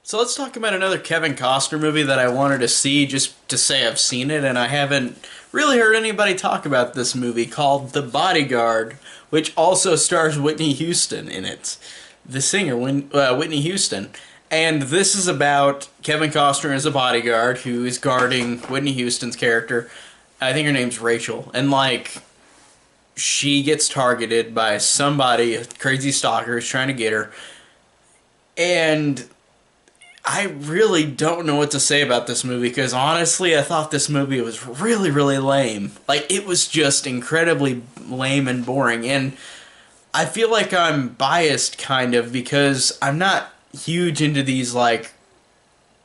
So let's talk about another Kevin Costner movie that I wanted to see just to say I've seen it, and I haven't really heard anybody talk about this movie called The Bodyguard, which also stars Whitney Houston in it. The singer, Whitney Houston. And this is about Kevin Costner as a bodyguard who is guarding Whitney Houston's character. I think her name's Rachel. And, she gets targeted by somebody, a crazy stalker who's trying to get her. And I really don't know what to say about this movie because honestly, I thought this movie was really, really lame. It was just incredibly lame and boring. And I feel like I'm biased kind of because I'm not huge into these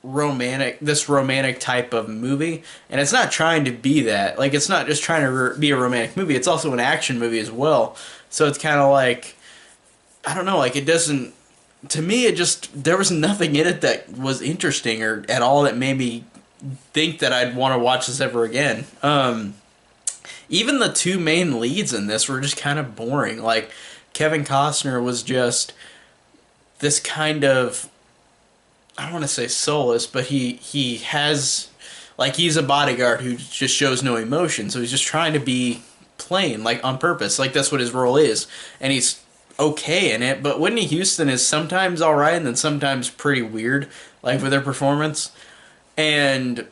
romantic type of movie, and it's not trying to be that. It's not just trying to be a romantic movie, it's also an action movie as well. So it's kind of I don't know, it doesn't, to me, there was nothing in it that was interesting or at all that made me think that I'd want to watch this ever again. Even the two main leads in this were just kind of boring. Kevin Costner was just this kind of, I don't want to say soulless, but he has, he's a bodyguard who just shows no emotion, so he's just trying to be plain, on purpose. That's what his role is. And he's okay in it, but Whitney Houston is sometimes alright and then sometimes pretty weird, with her performance. And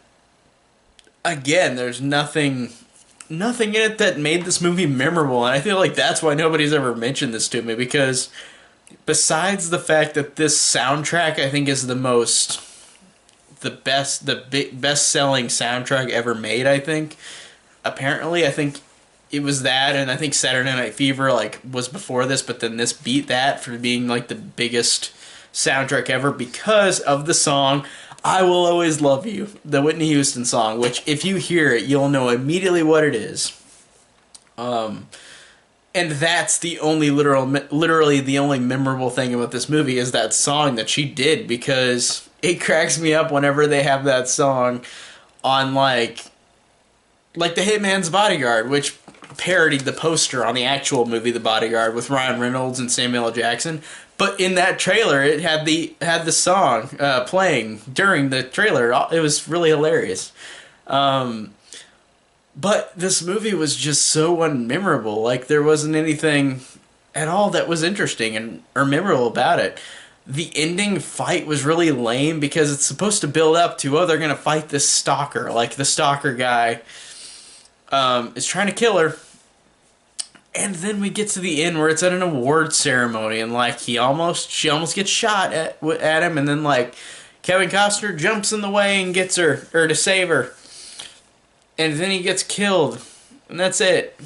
again, there's nothing in it that made this movie memorable, and I feel like that's why nobody's ever mentioned this to me, because besides the fact that this soundtrack I think is the best-selling soundtrack ever made, I think. Apparently, I think it was that, and I think Saturday Night Fever was before this, but then this beat that for being the biggest soundtrack ever because of the song I Will Always Love You, the Whitney Houston song, which if you hear it, you'll know immediately what it is. And that's the only literally the only memorable thing about this movie is that song that she did, because it cracks me up whenever they have that song on the Hitman's Bodyguard, which parodied the poster on the actual movie The Bodyguard with Ryan Reynolds and Samuel L. Jackson. But in that trailer, it had the song playing during the trailer. It was really hilarious. But this movie was just so unmemorable. There wasn't anything at all that was interesting or memorable about it. The ending fight was really lame because it's supposed to build up to, they're going to fight this stalker. The stalker guy is trying to kill her. And then we get to the end where it's at an award ceremony, and she almost gets shot at him, and then Kevin Costner jumps in the way and gets her, or to save her. And then he gets killed. And that's it.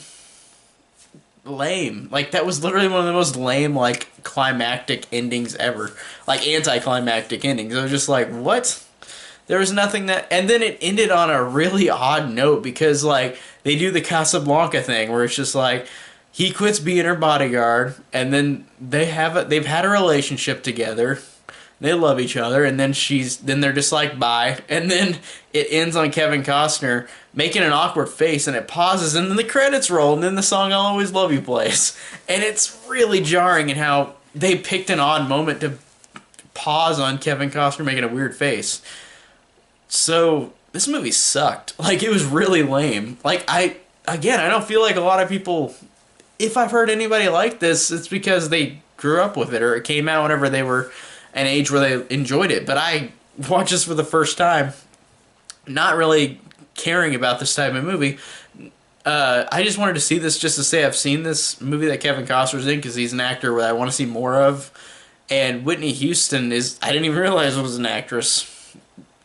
Lame. That was literally one of the most lame, climactic endings ever. Anticlimactic endings. I was just what? There was nothing that... And then it ended on a really odd note because, they do the Casablanca thing where it's just he quits being her bodyguard, and then they've had a relationship together. They love each other, and then they're just bye. And then it ends on Kevin Costner making an awkward face, and it pauses, and then the credits roll, and then the song I'll Always Love You plays. And it's really jarring in how they picked an odd moment to pause on Kevin Costner making a weird face. So, this movie sucked. It was really lame. I don't feel like a lot of people, if I've heard anybody like this, it's because they grew up with it, or it came out whenever they were an age where they enjoyed it. But I watched this for the first time, not really caring about this type of movie. I just wanted to see this just to say I've seen this movie that Kevin Costner's in, because he's an actor that I want to see more of. And Whitney Houston I didn't even realize was an actress.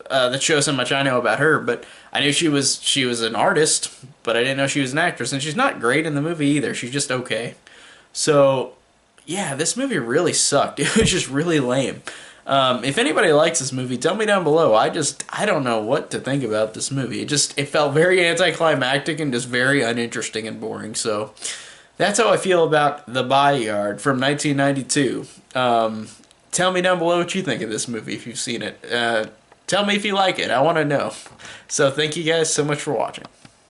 That shows how much I know about her, but I knew she was an artist, but I didn't know she was an actress, and she's not great in the movie either. She's just okay. So, yeah, this movie really sucked. It was just really lame. If anybody likes this movie, tell me down below. I don't know what to think about this movie. It felt very anticlimactic and just very uninteresting and boring. So, that's how I feel about The Bodyguard from 1992. Tell me down below what you think of this movie if you've seen it. Tell me if you like it. I want to know. So thank you guys so much for watching.